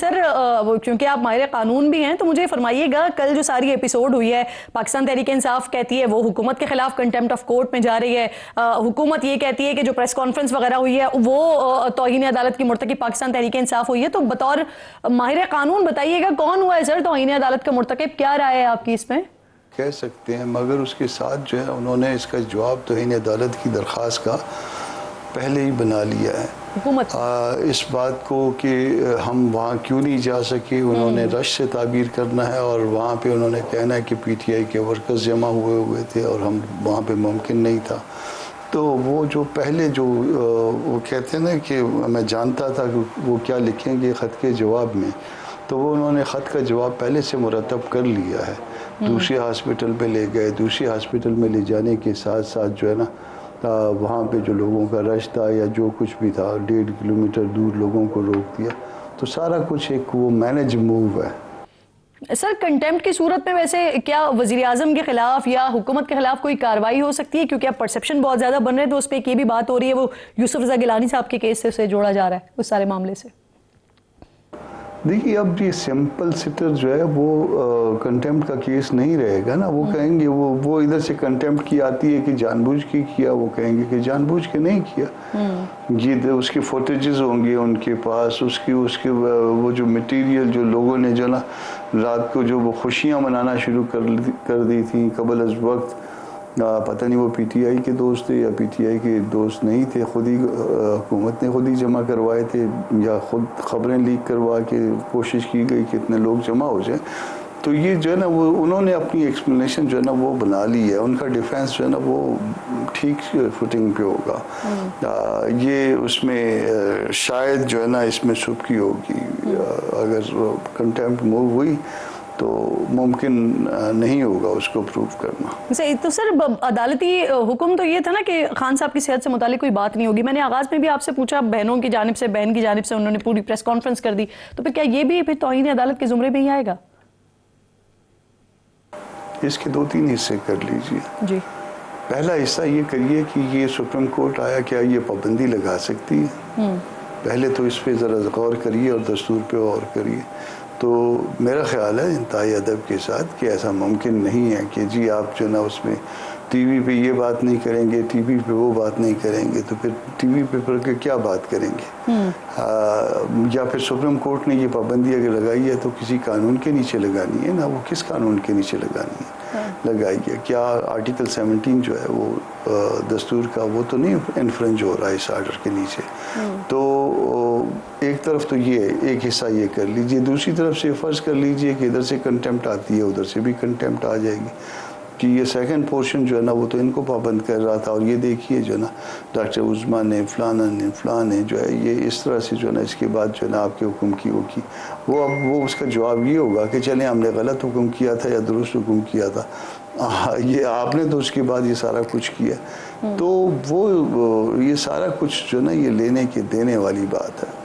سر کیونکہ آپ ماہر قانون بھی ہیں تو مجھے فرمائیے گا، کل جو ساری ایپیسوڈ ہوئی ہے، پاکستان تحریک انصاف کہتی ہے وہ حکومت کے خلاف کنٹیمپٹ آف کورٹ میں جا رہی ہے، حکومت یہ کہتی ہے کہ جو پریس کانفرنس وغیرہ ہوئی ہے وہ توہین عدالت کی مرتکب پاکستان تحریک انصاف ہوئی ہے، تو بطور ماہر قانون بتائیے گا کون ہوا ہے سر توہین عدالت کا مرتکب؟ کیا رائے ہے آپ کی اس میں؟ کہہ سکتے ہیں، مگر اس کے ساتھ جو ہے انہوں نے اس کا جواب توہین عدالت کی درخواست کا پہلے ہی بنا لیا ہے حکومت اس بات کو کہ ہم وہاں کیوں نہیں جا سکے، انہوں نے رش سے تعبیر کرنا ہے اور وہاں پہ انہوں نے کہنا ہے کہ پی ٹی آئی کے ورکرز جمع ہوئے تھے اور ہم وہاں پہ ممکن نہیں تھا۔ تو وہ جو پہلے جو وہ کہتے ہیں نا کہ میں جانتا تھا کہ وہ کیا لکھیں گے خط کے جواب میں، تو وہ انہوں نے خط کا جواب پہلے سے مرتب کر لیا ہے، دوسری ہاسپٹل پہ لے گئے، دوسری ہاسپٹل میں لے جانے کے ساتھ ساتھ جو ہے نا وہاں پہ جو لوگوں کا رش تھا یا جو کچھ بھی تھا 1.5 کلومیٹر دور لوگوں کو روک دیا، تو سارا کچھ ایک وہ مینج موو ہے۔ سر کنٹیمپٹ کی صورت میں ویسے کیا وزیر اعظم کے خلاف یا حکومت کے خلاف کوئی کارروائی ہو سکتی ہے؟ کیونکہ اب پرسیپشن بہت زیادہ بن رہے ہیں، تو اس پہ ایک یہ بھی بات ہو رہی ہے، وہ یوسف رضا گیلانی صاحب کے کیس سے اسے جوڑا جا رہا ہے اس سارے معاملے سے۔ دیکھیے اب یہ سمپل سٹر جو ہے وہ کنٹیمپٹ کا کیس نہیں رہے گا نا، وہ کہیں گے وہ ادھر سے کنٹیمپٹ کی آتی ہے کہ جان بوجھ کے کیا، وہ کہیں گے کہ جان بوجھ کے نہیں کیا۔ یہ اس کی فوٹیجز ہوں گے ان کے پاس، اس کی وہ جو مٹیریل جو لوگوں نے جو نا رات کو جو وہ خوشیاں منانا شروع کر دی تھیں قبل از وقت، پتہ نہیں وہ پی ٹی آئی کے دوست تھے یا پی ٹی آئی کے دوست نہیں تھے، خود ہی حکومت نے خود ہی جمع کروائے تھے یا خود خبریں لیک کروا کے کوشش کی گئی کہ اتنے لوگ جمع ہو جائیں۔ تو یہ جو ہے نا وہ انہوں نے اپنی ایکسپلینیشن جو ہے نا وہ بنا لی ہے، ان کا ڈیفینس جو ہے نا وہ ٹھیک فوٹنگ پہ ہوگا۔ یہ اس میں شاید جو ہے نا اس میں سبکی ہوگی، اگر کنٹیمپٹ موو ہوئی تو ممکن نہیں ہوگا اس کو پروف کرنا۔ صحیح، تو سر عدالتی حکم تو یہ تھا نا کہ خان صاحب کی صحت سے متعلق کوئی بات نہیں ہوگی۔ میں نے آغاز میں بھی آپ سے پوچھا، بہن کی جانب سے انہوں نے پوری پریس کانفرنس کر دی، تو پھر کیا یہ بھی پھر توہین عدالت کے زمرے میں ہی آئے گا؟ اس کے 2-3 حصے کر لیجئے۔ جی، پہلا حصہ یہ کریے کہ یہ سپریم کورٹ آیا، کیا یہ پابندی لگا سکتی ہے؟ پہلے تو اس پہ ذرا غور کریے اور دستور پہ غور کریے۔ تو میرا خیال ہے انتہائی ادب کے ساتھ کہ ایسا ممکن نہیں ہے کہ جی آپ جو نا اس میں ٹی وی پہ یہ بات نہیں کریں گے، ٹی وی پہ وہ بات نہیں کریں گے، تو پھر ٹی وی پہ کیا بات کریں گے؟ یا پھر سپریم کورٹ نے یہ پابندی اگر لگائی ہے تو کسی قانون کے نیچے لگانی ہے نا، وہ کس قانون کے نیچے لگانی ہے؟ لگائی ہے کیا آرٹیکل 17 جو ہے وہ دستور کا، وہ تو نہیں انفرنج ہو رہا ہے اس آرڈر کے نیچے؟ تو ایک طرف تو یہ ایک حصہ یہ کر لیجئے، دوسری طرف سے فرض کر لیجئے کہ ادھر سے کنٹیمپٹ آتی ہے ادھر سے بھی کنٹیمپٹ آ جائے گی، کہ یہ سیکنڈ پورشن جو ہے نا وہ تو ان کو پابند کر رہا تھا، اور یہ دیکھیے جو ہے نا ڈاکٹر عظمیٰ نے فلاں نے جو ہے یہ اس طرح سے جو ہے نا اس کے بعد جو ہے نا آپ کے حکم کی ہوگی، وہ اس کا جواب یہ ہوگا کہ چلیں ہم نے غلط حکم کیا تھا یا درست حکم کیا تھا، یہ آپ نے تو اس کے بعد یہ سارا کچھ کیا۔ تو وہ یہ سارا کچھ جو نا یہ لینے کے دینے والی بات ہے۔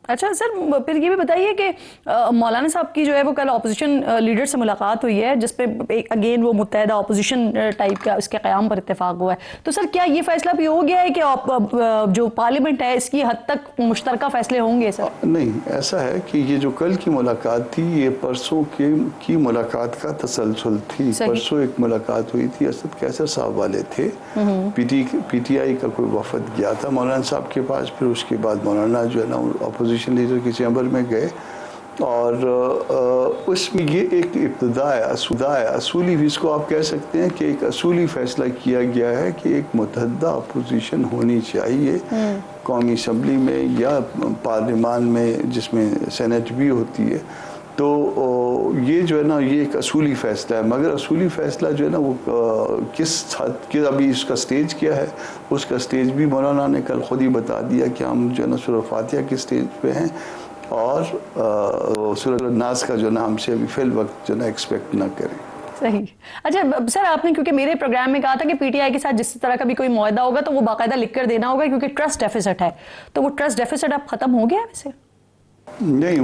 اچھا سر، پھر یہ بھی بتائیے کہ مولانا صاحب کی جو ہے وہ کل اپوزیشن لیڈر سے ملاقات ہوئی ہے، جس پہ اگین وہ متحدہ اپوزیشن ٹائپ کا اس کے قیام پر اتفاق ہوا ہے، تو سر کیا یہ فیصلہ بھی ہو گیا ہے کہ جو پارلیمنٹ ہے اس کی حد تک مشترکہ فیصلے ہوں گے سر؟ نہیں، ایسا ہے کہ یہ جو کل کی ملاقات تھی یہ پرسوں کی ملاقات کا تسلسل تھی۔ پرسوں ایک ملاقات ہوئی تھی، اسد قیصر صاحب والے تھے، پی ٹی آئی کا کوئی وفد گیا تھا مولانا صاحب کے پاس، پھر اس کے بعد مولانا جو ہے نا اپوزیشن لیڈر کی چیمبر میں گئے، اور اس میں یہ ایک ابتدا ہے، اصولی بھی اس کو آپ کہہ سکتے ہیں کہ ایک اصولی فیصلہ کیا گیا ہے کہ ایک متحدہ اپوزیشن ہونی چاہیے قومی اسمبلی میں یا پارلیمان میں، جس میں سینٹ بھی ہوتی ہے۔ تو یہ جو ہے نا یہ ایک اصولی فیصلہ ہے، مگر اصولی فیصلہ جو ہے نا وہ کس حد کے ابھی اس کا سٹیج کیا ہے، اس کا سٹیج بھی مولانا نے کل خود ہی بتا دیا کہ ہم جو ہے نا سورہ فاتحہ کے سٹیج پہ ہیں، اور سورہ الناس کا جو ہے نا ہم سے ابھی فی الوقت جو ہے نا ایکسپیکٹ نہ کریں۔ صحیح۔ اچھا سر، آپ نے کیونکہ میرے پروگرام میں کہا تھا کہ پی ٹی آئی کے ساتھ جس طرح کا بھی کوئی معاہدہ ہوگا تو وہ باقاعدہ لکھ کر دینا ہوگا، کیونکہ ٹرسٹ ڈیفیسٹ ہے، تو وہ ٹرسٹ ڈیفیسٹ اب ختم ہو گیا ہے ویسے؟ نہیں،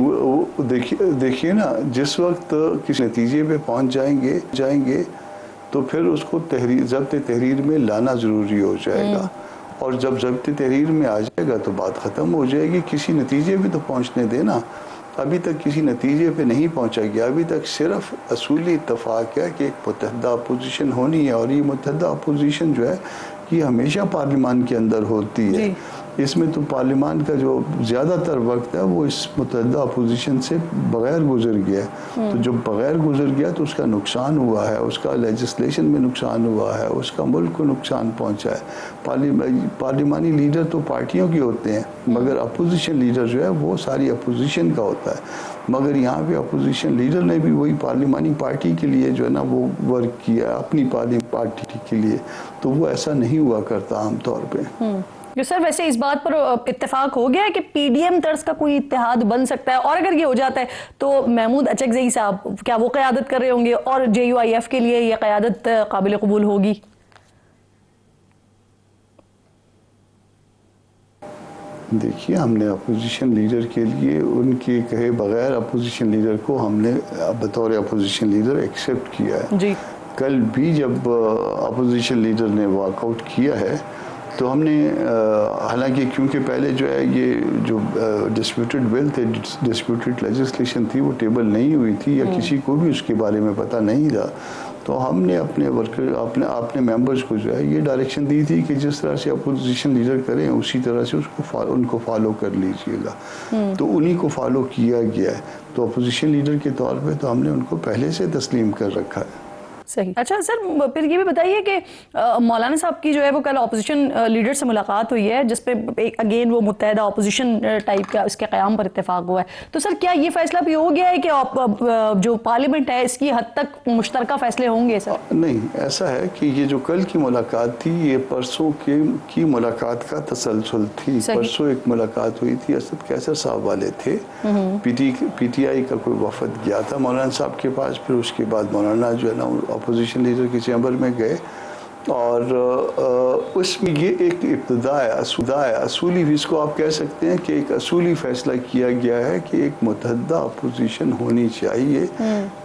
دیکھیے نا، جس وقت کسی نتیجے پہ پہنچ جائیں گے تو پھر اس کو ضبط تحریر میں لانا ضروری ہو جائے گا، اور جب ضبط تحریر میں آ جائے گا تو بات ختم ہو جائے گی، کسی نتیجے پہ تو پہنچنے دینا۔ ابھی تک کسی نتیجے پہ نہیں پہنچا گیا. ابھی تک صرف اصولی اتفاق ہے کہ ایک متحدہ اپوزیشن ہونی ہے, اور یہ متحدہ اپوزیشن جو ہے یہ ہمیشہ پارلیمان کے اندر ہوتی ہے. اس میں تو پارلیمان کا جو زیادہ تر وقت ہے وہ اس متحدہ اپوزیشن سے بغیر گزر گیا. تو جب بغیر گزر گیا تو اس کا نقصان ہوا ہے, اس کا لیجسلیشن میں نقصان ہوا ہے, اس کا ملک کو نقصان پہنچا ہے. پارلیمانی لیڈر تو پارٹیوں کے ہوتے ہیں, مگر اپوزیشن لیڈر جو ہے وہ ساری اپوزیشن کا ہوتا ہے. مگر یہاں پہ اپوزیشن لیڈر نے بھی وہی پارلیمانی پارٹی کے لیے جو ہے نا وہ ورک کیا, اپنی پارٹی کے لیے. تو وہ ایسا نہیں ہوا کرتا عام طور پہ. جو سر ویسے اس بات پر اتفاق ہو گیا ہے کہ پی ڈی ایم طرز کا کوئی اتحاد بن سکتا ہے, اور اگر یہ ہو جاتا ہے تو محمود اچکزئی صاحب کیا وہ قیادت کر رہے ہوں گے, اور جے یو آئی ایف کے لیے یہ قیادت قابل قبول ہوگی؟ دیکھیے, ہم نے اپوزیشن لیڈر کے لیے ان کے کہے بغیر اپوزیشن لیڈر کو ہم نے بطور اپوزیشن لیڈر ایکسیپٹ کیا ہے. جی, کل بھی جب اپوزیشن لیڈر نے واک آؤٹ کیا ہے تو ہم نے, حالانکہ کیونکہ پہلے جو ہے یہ جو ڈسپیوٹڈ بل تھے, ڈسپیوٹڈ لیجسلیشن تھی, وہ ٹیبل نہیں ہوئی تھی یا کسی کو بھی اس کے بارے میں پتہ نہیں تھا. تو ہم نے اپنے ورکر اپنے ممبرز کو جو ہے یہ ڈائریکشن دی تھی کہ جس طرح سے اپوزیشن لیڈر کریں اسی طرح سے ان کو فالو کر لیجئے گا. تو انہی کو فالو کیا گیا ہے. تو اپوزیشن لیڈر کے طور پہ تو ہم نے ان کو پہلے سے تسلیم کر رکھا ہے. صحیح. اچھا سر, پھر یہ بھی بتائیے کہ مولانا صاحب کی جو ہے وہ کل اپوزیشن لیڈر سے ملاقات ہوئی ہے جس پہ اگین وہ متحدہ اپوزیشن ٹائپ کا اس کے قیام پر اتفاق ہوا ہے. تو سر کیا یہ فیصلہ بھی ہو گیا ہے کہ جو پارلیمنٹ ہے اس کی حد تک مشترکہ فیصلے ہوں گے سر؟ نہیں, ایسا ہے کہ یہ جو کل کی ملاقات تھی یہ پرسوں کی ملاقات کا تسلسل تھی. پرسوں ایک ملاقات ہوئی تھی, اسد قیصر صاحب والے تھے, پی ٹی آئی کا کوئی وفد گیا تھا مولانا صاحب کے پاس. پھر اس کے بعد مولانا جو ہے نا اپوزیشن لیڈر کے چیمبر میں گئے, اور اس میں یہ ایک ابتدا ہے, اصولی بھی اس کو آپ کہہ سکتے ہیں کہ ایک اصولی فیصلہ کیا گیا ہے کہ ایک متحدہ اپوزیشن ہونی چاہیے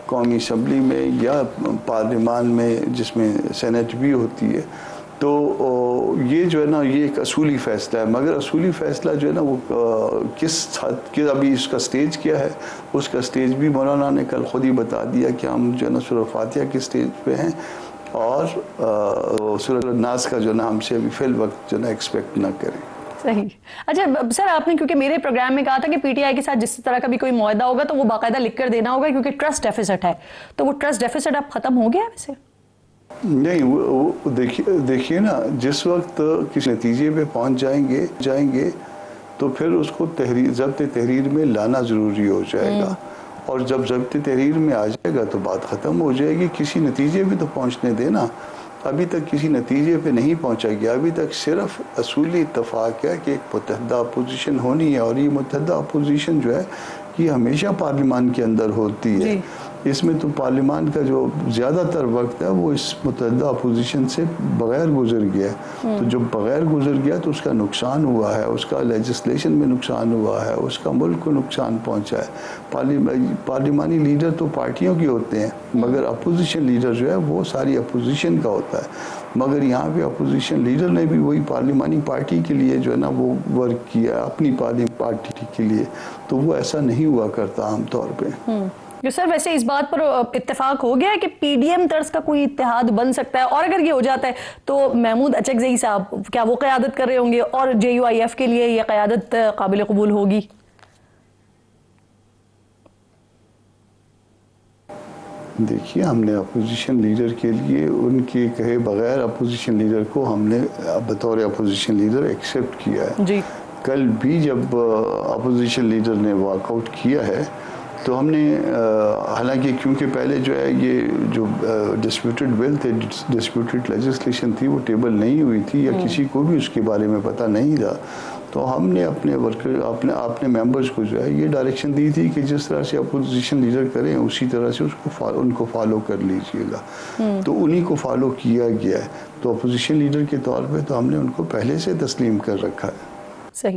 قومی اسمبلی میں یا پارلیمان میں, جس میں سینٹ بھی ہوتی ہے. تو یہ جو ہے نا یہ ایک اصولی فیصلہ ہے. مگر اصولی فیصلہ جو ہے نا وہ کس حد کے, ابھی اس کا سٹیج کیا ہے, اس کا سٹیج بھی مولانا نے کل خود ہی بتا دیا کہ ہم جو ہے نا سورہ فاتحہ کے سٹیج پہ ہیں, اور سورہ الناس کا جو ہے نا ہم سے ابھی فی الوقت جو ہے نا ایکسپیکٹ نہ کریں. صحیح. اچھا سر, آپ نے کیونکہ میرے پروگرام میں کہا تھا کہ پی ٹی آئی کے ساتھ جس طرح کا بھی کوئی معاہدہ ہوگا تو وہ باقاعدہ لکھ کر دینا ہوگا کیونکہ ٹرسٹ ڈیفیسٹ ہے, تو وہ ٹرسٹ ڈیفیسٹ اب ختم ہو گیا ہے ویسے؟ نہیں, وہ دیکھیے نا, جس وقت کسی نتیجے پہ پہنچ جائیں گے تو پھر اس کو ضبط تحریر میں لانا ضروری ہو جائے گا, اور جب ضبط تحریر میں آ جائے گا تو بات ختم ہو جائے گی. کسی نتیجے پہ تو پہنچنے دینا. ابھی تک کسی نتیجے پہ نہیں پہنچا گیا. ابھی تک صرف اصولی اتفاق ہے کہ ایک متحدہ اپوزیشن ہونی ہے, اور یہ متحدہ اپوزیشن جو ہے یہ ہمیشہ پارلیمان کے اندر ہوتی ہے. اس میں تو پارلیمان کا جو زیادہ تر وقت ہے وہ اس متحدہ اپوزیشن سے بغیر گزر گیا. تو جب بغیر گزر گیا تو اس کا نقصان ہوا ہے, اس کا لیجسلیشن میں نقصان ہوا ہے, اس کا ملک کو نقصان پہنچا ہے. پارلیمانی لیڈر تو پارٹیوں کے ہوتے ہیں, مگر اپوزیشن لیڈر جو ہے وہ ساری اپوزیشن کا ہوتا ہے. مگر یہاں پہ اپوزیشن لیڈر نے بھی وہی پارلیمانی پارٹی کے لیے جو ہے نا وہ ورک کیا, اپنی پارٹی کے لیے. تو وہ ایسا نہیں ہوا کرتا عام طور پہ. جو سر ویسے اس بات پر اتفاق ہو گیا ہے کہ پی ڈی ایم طرز کا کوئی اتحاد بن سکتا ہے, اور اگر یہ ہو جاتا ہے تو محمود اچکزئی صاحب کیا وہ قیادت کر رہے ہوں گے, اور جے یو آئی ایف کے لیے یہ قیادت قابل قبول ہوگی؟ دیکھیے, ہم نے اپوزیشن لیڈر کے لیے ان کے کہے بغیر اپوزیشن لیڈر کو ہم نے بطور اپوزیشن لیڈر ایکسیپٹ کیا ہے. جی, کل بھی جب اپوزیشن لیڈر نے واک آؤٹ کیا ہے تو ہم نے, حالانکہ کیونکہ پہلے جو ہے یہ جو ڈسپیوٹڈ بل تھے, ڈسپیوٹڈ لیجسلیشن تھی, وہ ٹیبل نہیں ہوئی تھی یا کسی کو بھی اس کے بارے میں پتہ نہیں تھا. تو ہم نے اپنے ورکر اپنے ممبرز کو جو ہے یہ ڈائریکشن دی تھی کہ جس طرح سے اپوزیشن لیڈر کریں اسی طرح سے ان کو فالو کر لیجئے گا. تو انہی کو فالو کیا گیا ہے. تو اپوزیشن لیڈر کے طور پہ تو ہم نے ان کو پہلے سے تسلیم کر رکھا ہے. صحیح.